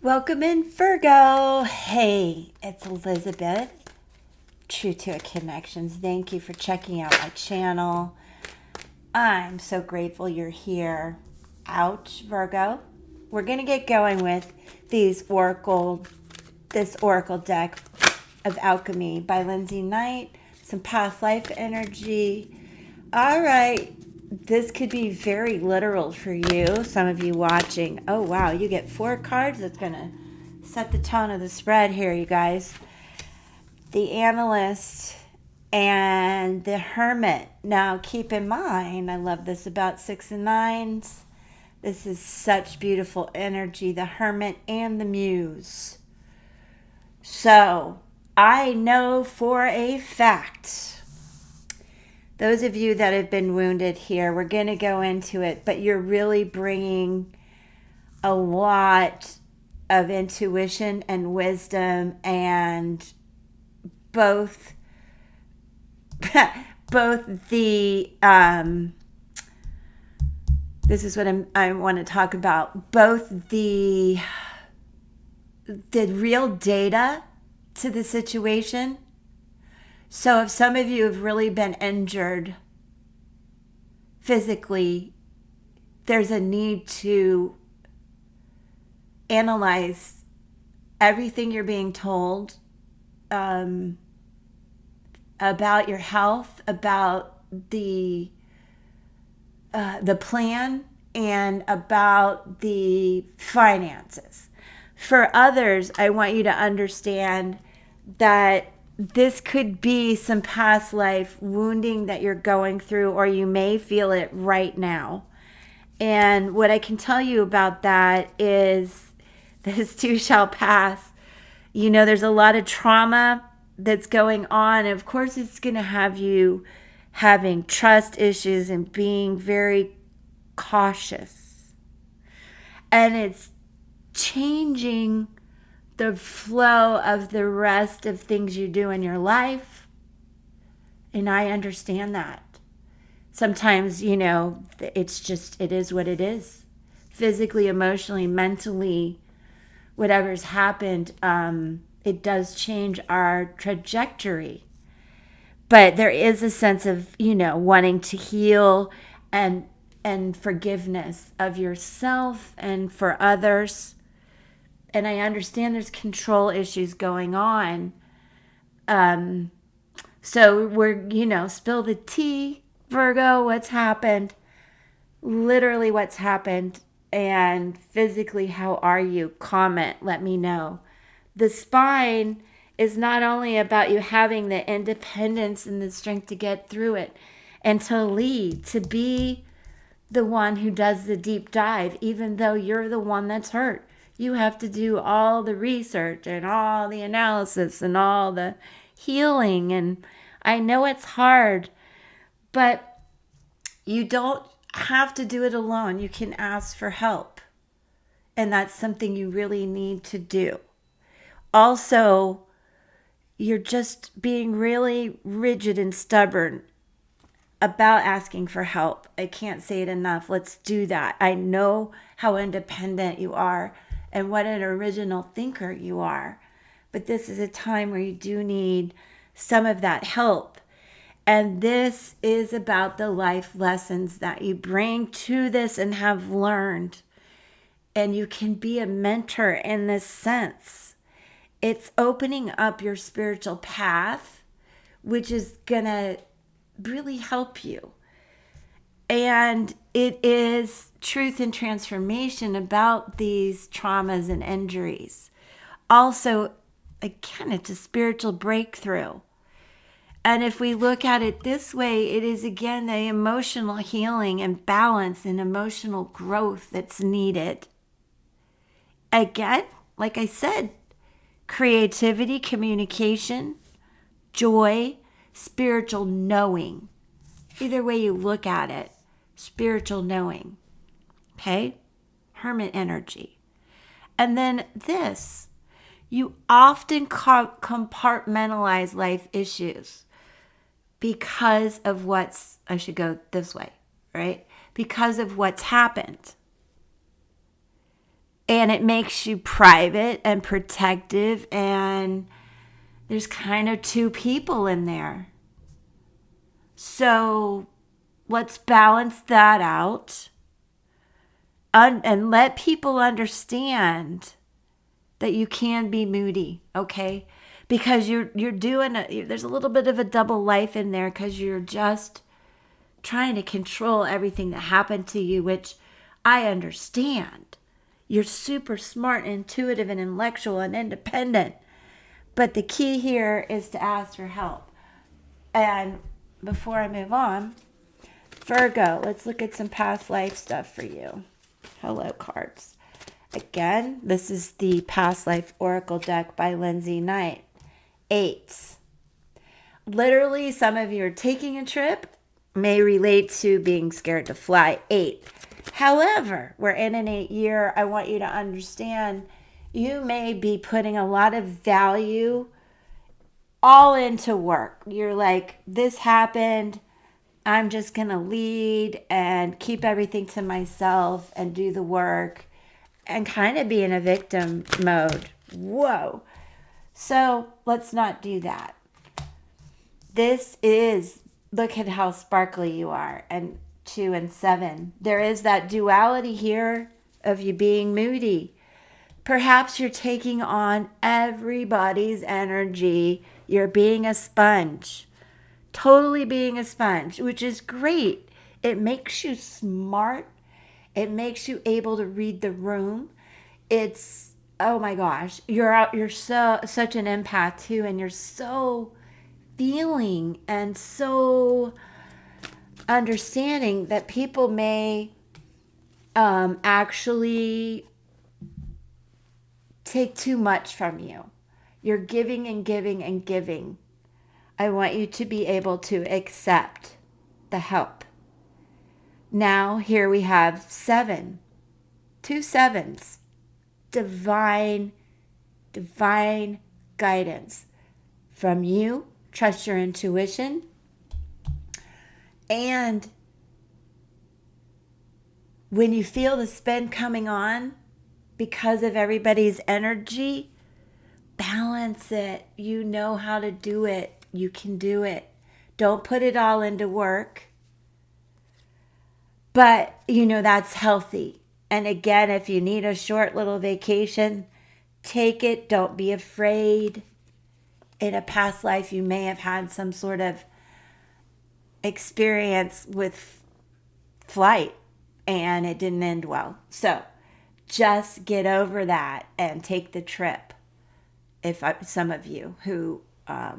Welcome in, Virgo. Hey, it's Elizabeth, Tru2itt Connections. Thank you for checking out my channel. I'm so grateful you're here. Ouch, Virgo. We're going to get going with this oracle deck of alchemy by Lindsay Knight, some past life energy. All right. This could be very literal for you, some of you watching. Oh, wow. You get 4 cards. That's going to set the tone of the spread here, you guys. The Analyst and the Hermit. Now, keep in mind, I love this about 6 and 9s. This is such beautiful energy. The Hermit and the Muse. So, I know for a fact, those of you that have been wounded here, we're going to go into it, but you're really bringing a lot of intuition and wisdom, and both the this is what I want to talk about, both the real data to the situation. So if some of you have really been injured physically, there's a need to analyze everything you're being told about your health, about the plan, and about the finances. For others, I want you to understand that this could be some past life wounding that you're going through, or you may feel it right now. And what I can tell you about that is this too shall pass. You know, there's a lot of trauma that's going on. Of course, it's going to have you having trust issues and being very cautious. And it's changing the flow of the rest of things you do in your life. And I understand that. Sometimes, you know, it is what it is. Physically, emotionally, mentally, whatever's happened, it does change our trajectory. But there is a sense of, you know, wanting to heal and forgiveness of yourself and for others. And I understand there's control issues going on. So we're, you know, spill the tea, Virgo, what's happened, literally what's happened, and physically, how are you? Comment, let me know. The spine is not only about you having the independence and the strength to get through it and to lead, to be the one who does the deep dive, even though you're the one that's hurt. You have to do all the research and all the analysis and all the healing. And I know it's hard, but you don't have to do it alone. You can ask for help. And that's something you really need to do. Also, you're just being really rigid and stubborn about asking for help. I can't say it enough. Let's do that. I know how independent you are and what an original thinker you are. But this is a time where you do need some of that help. And this is about the life lessons that you bring to this and have learned. And you can be a mentor in this sense. It's opening up your spiritual path, which is going to really help you. And it is truth and transformation about these traumas and injuries. Also, again, it's a spiritual breakthrough. And if we look at it this way, it is again the emotional healing and balance and emotional growth that's needed. Again, like I said, creativity, communication, joy, spiritual knowing. Either way you look at it, spiritual knowing. Okay? Hermit energy. And then this, you often compartmentalize life issues because of I should go this way, right? Because of what's happened. And it makes you private and protective, and there's kind of two people in there. So let's balance that out and let people understand that you can be moody, okay? Because you're doing there's a little bit of a double life in there because you're just trying to control everything that happened to you, which I understand. You're super smart, intuitive, and intellectual and independent. But the key here is to ask for help. And before I move on, Virgo, let's look at some past life stuff for you. Hello, cards. Again, this is the Past Life Oracle deck by Lindsay Knight. 8s. Literally, some of you are taking a trip, may relate to being scared to fly. 8. However, we're in an 8 year. I want you to understand you may be putting a lot of value all into work. You're like, this happened. I'm just going to lead and keep everything to myself and do the work and kind of be in a victim mode. Whoa. So let's not do that. Look at how sparkly you are. And 2 and 7. There is that duality here of you being moody. Perhaps you're taking on everybody's energy. You're being a sponge. Totally being a sponge, which is great. It makes you smart. It makes you able to read the room. It's, oh my gosh, you're such an empath too, and you're so feeling and so understanding that people may actually take too much from you. You're giving and giving and giving. I want you to be able to accept the help. Now, here we have 7. 2 7s. Divine guidance from you. Trust your intuition. And when you feel the spin coming on because of everybody's energy, balance it. You know how to do it. You can do it. Don't put it all into work. But, that's healthy. And again, if you need a short little vacation, take it. Don't be afraid. In a past life, you may have had some sort of experience with flight and it didn't end well. So just get over that and take the trip. Some of you who are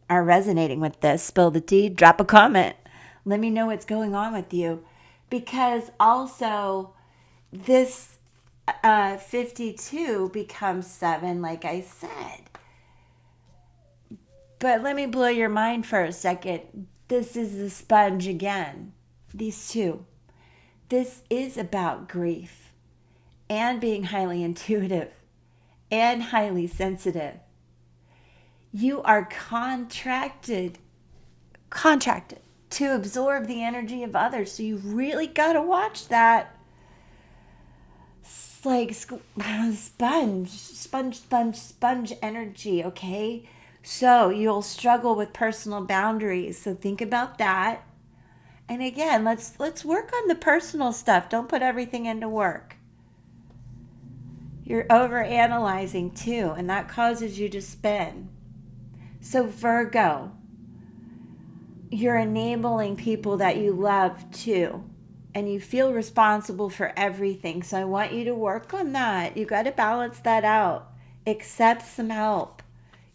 resonating with this, spill the tea, drop a comment. Let me know what's going on with you. Because also this 52 becomes 7, like I said. But let me blow your mind for a second. This is the sponge again. These 2. This is about grief and being highly intuitive and highly sensitive. You are contracted to absorb the energy of others. So you really got to watch that. It's like sponge energy, okay? So you'll struggle with personal boundaries. So think about that. And again, let's work on the personal stuff. Don't put everything into work. You're overanalyzing too, and that causes you to spin. So Virgo, you're enabling people that you love too. And you feel responsible for everything. So I want you to work on that. You got to balance that out. Accept some help.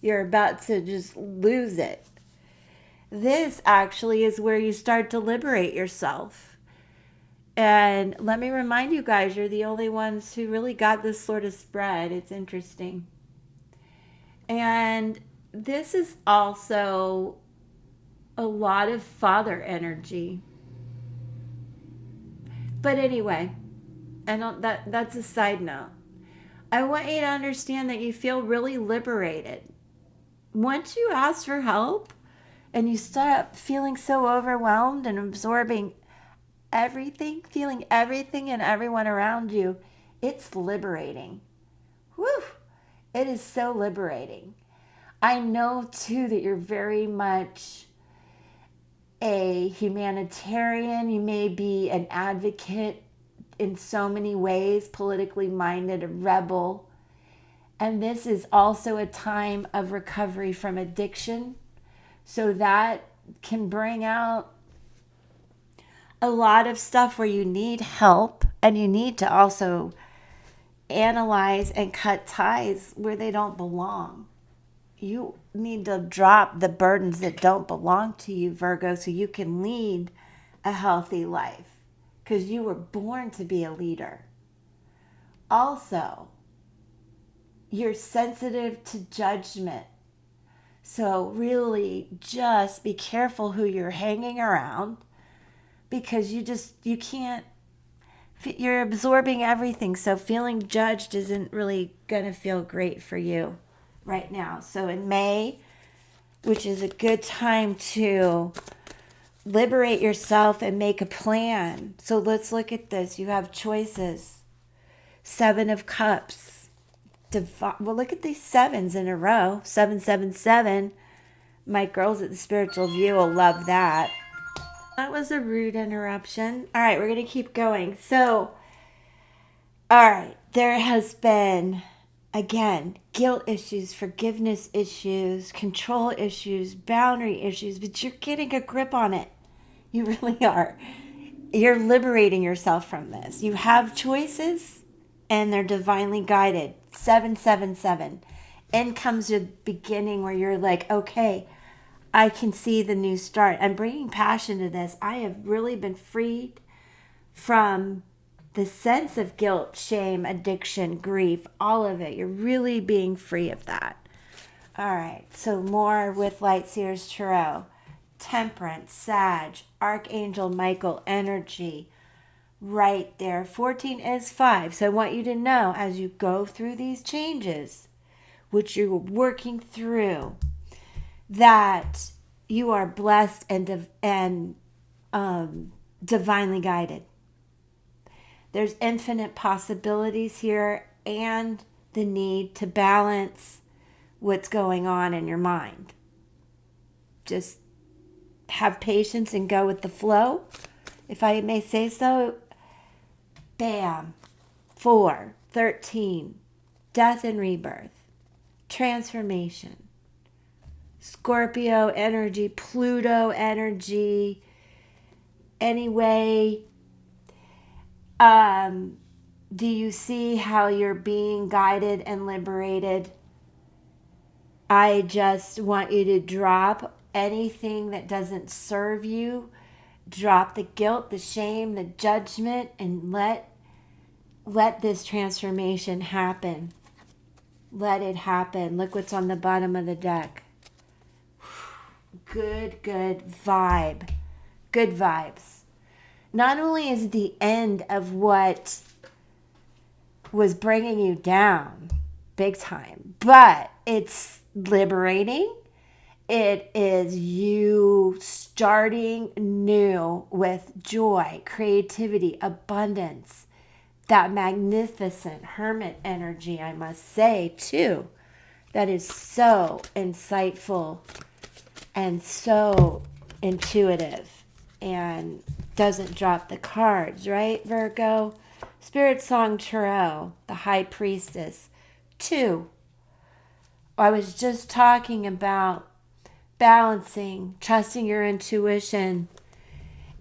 You're about to just lose it. This actually is where you start to liberate yourself. And let me remind you guys, you're the only ones who really got this sort of spread. It's interesting. And this is also a lot of father energy. But anyway, that's a side note. I want you to understand that you feel really liberated. Once you ask for help and you stop feeling so overwhelmed and absorbing everything, feeling everything and everyone around you, It's liberating. Whew! It is so liberating. I know too that you're very much a humanitarian. You may be an advocate in so many ways, politically minded, a rebel. And this is also a time of recovery from addiction. So that can bring out a lot of stuff where you need help, and you need to also analyze and cut ties where they don't belong. You need to drop the burdens that don't belong to you, Virgo, so you can lead a healthy life, because you were born to be a leader. Also, you're sensitive to judgment. So really just be careful who you're hanging around, because you can't, you're absorbing everything. So feeling judged isn't really going to feel great for you right now. So in May, which is a good time to liberate yourself and make a plan. So let's look at this. You have choices. 7 of Cups. Well, look at these 7s in a row. 777. My girls at the Spiritual View will love that. That was a rude interruption. All right, we're going to keep going. So, all right, there has been, again, guilt issues, forgiveness issues, control issues, boundary issues, but you're getting a grip on it. You really are. You're liberating yourself from this. You have choices, and they're divinely guided. 777. In comes the beginning where you're like, okay, I can see the new start. I'm bringing passion to this. I have really been freed from the sense of guilt, shame, addiction, grief, all of it. You're really being free of that. All right, so more with Light Seers Tarot. Temperance, Sag, Archangel Michael energy right there. 14 is 5. So I want you to know, as you go through these changes, which you're working through, that you are blessed and divinely guided. There's infinite possibilities here, and the need to balance what's going on in your mind. Just have patience and go with the flow, if I may say so. Bam. 4, 13, death and rebirth, transformation. Scorpio energy, Pluto energy. Anyway, do you see how you're being guided and liberated? I just want you to drop anything that doesn't serve you. Drop the guilt, the shame, the judgment, and let this transformation happen. Let it happen. Look what's on the bottom of the deck. Good vibe. Good vibes. Not only is it the end of what was bringing you down big time, but it's liberating. It is you starting new with joy, creativity, abundance, that magnificent hermit energy, I must say, too. That is so insightful and so intuitive and doesn't drop the cards, right, Virgo? Spirit Song Tarot, the High Priestess. 2. I was just talking about balancing, trusting your intuition,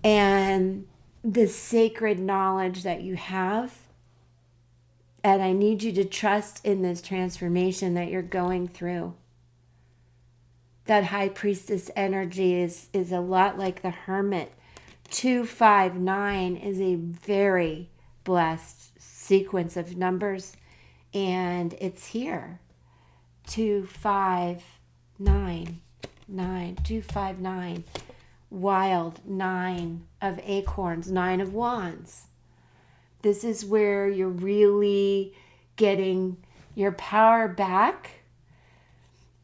and the sacred knowledge that you have. And I need you to trust in this transformation that you're going through. That High Priestess energy is a lot like the Hermit. 259 is a very blessed sequence of numbers, and it's here. 259. 259. Wild. 9 of acorns. 9 of wands. This is where you're really getting your power back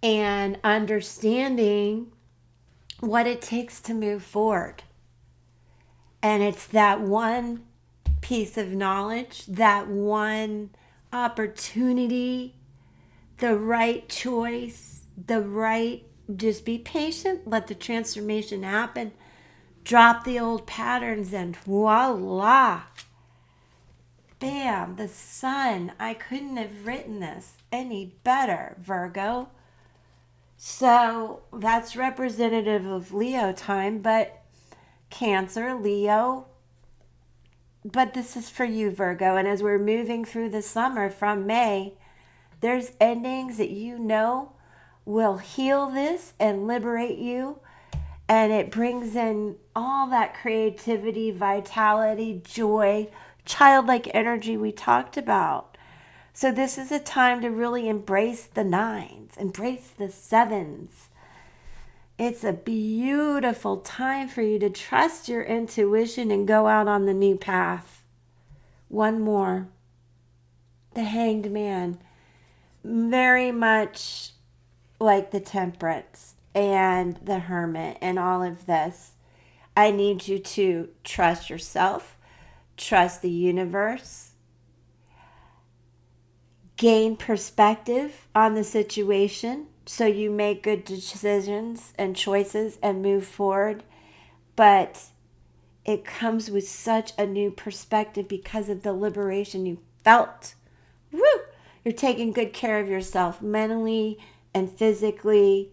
and understanding what it takes to move forward. And it's that one piece of knowledge, that one opportunity, the right choice, just be patient, let the transformation happen, drop the old patterns, and voila, bam, the sun. I couldn't have written this any better, Virgo. So that's representative of Leo time, but Cancer, Leo, but this is for you, Virgo. And as we're moving through the summer from May, there's endings that you know will heal this and liberate you. And it brings in all that creativity, vitality, joy, childlike energy we talked about. So this is a time to really embrace the nines, embrace the sevens. It's a beautiful time for you to trust your intuition and go out on the new path. One more. The Hanged Man. Very much like the Temperance and the Hermit and all of this. I need you to trust yourself, trust the universe, gain perspective on the situation so you make good decisions and choices and move forward. But it comes with such a new perspective because of the liberation you felt. Woo! You're taking good care of yourself mentally and physically,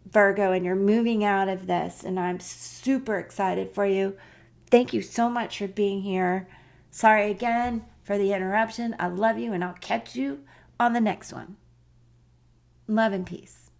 Virgo, and you're moving out of this. And I'm super excited for you. Thank you so much for being here. Sorry again for the interruption. I love you, and I'll catch you on the next one. Love and peace.